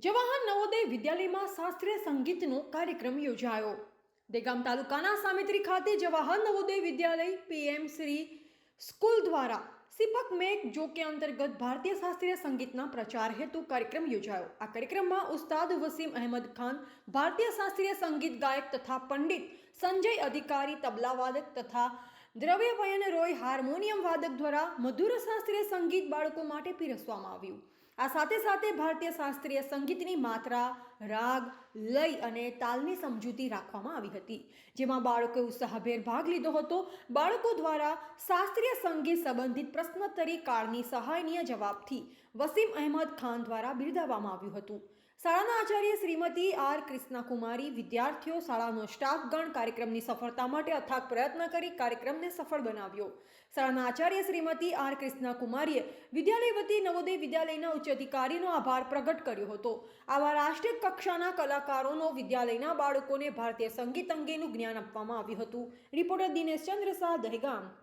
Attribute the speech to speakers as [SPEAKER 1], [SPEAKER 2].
[SPEAKER 1] જવાહર નવોદય વિદ્યાલયમાં શાસ્ત્રીય સંગીતનો કાર્યક્રમ યોજાયો. દેગામ તાલુકાના સામેત્રી ખાતે જવાહર નવોદય વિદ્યાલય પીએમ શ્રી સ્કૂલ દ્વારા સિપક મેક જોકે અંતર્ગત ભારતીય શાસ્ત્રીય સંગીતના પ્રચાર હેતુ કાર્યક્રમ યોજાયો. આ કાર્યક્રમમાં ઉસ્તાદ વસીમ અહેમદ ખાન, ભારતીય શાસ્ત્રીય સંગીત ગાયક તથા પંડિત સંજય અધિકારી તબલા વાદક તથા દ્રવ્યવયન રોય હાર્મોનિયમ વાદક દ્વારા મધુર શાસ્ત્રીય સંગીત બાળકો માટે પીરસવામાં આવ્યું. આ સાથે સાથે ભારતીય શાસ્ત્રીય સંગીતની માત્રા, રાગ, લય અને તાલની સમજૂતી રાખવામાં આવી હતી, જેમાં બાળકોએ ઉત્સાહભેર ભાગ લીધો હતો. બાળકો દ્વારા શાસ્ત્રીય સંગીત સંબંધિત પ્રશ્નોત્તરી કાળની સહાયનીય જવાબથી વસીમ અહેમદ ખાન દ્વારા બિરદાવવામાં આવ્યું હતું. શાળાના આચાર્ય શ્રીમતી આર કૃષ્ણાકુમારી, વિદ્યાર્થીઓ, શાળાનો સ્ટાફગણ કાર્યક્રમની સફળતા માટે અથાગ પ્રયત્ન કરી કાર્યક્રમને સફળ બનાવ્યો. શાળાના આચાર્ય શ્રીમતી આર કૃષ્ણાકુમારીએ વિદ્યાલય વતી નવોદય વિદ્યાલયના ઉચ્ચ અધિકારીનો આભાર પ્રગટ કર્યો હતો. આવા રાષ્ટ્રીય કક્ષાના કલાકારોનો વિદ્યાલયના બાળકોને ભારતીય સંગીત અંગેનું જ્ઞાન આપવામાં આવ્યું હતું. રિપોર્ટર દિનેશ ચંદ્ર શાહ, દહેગામ.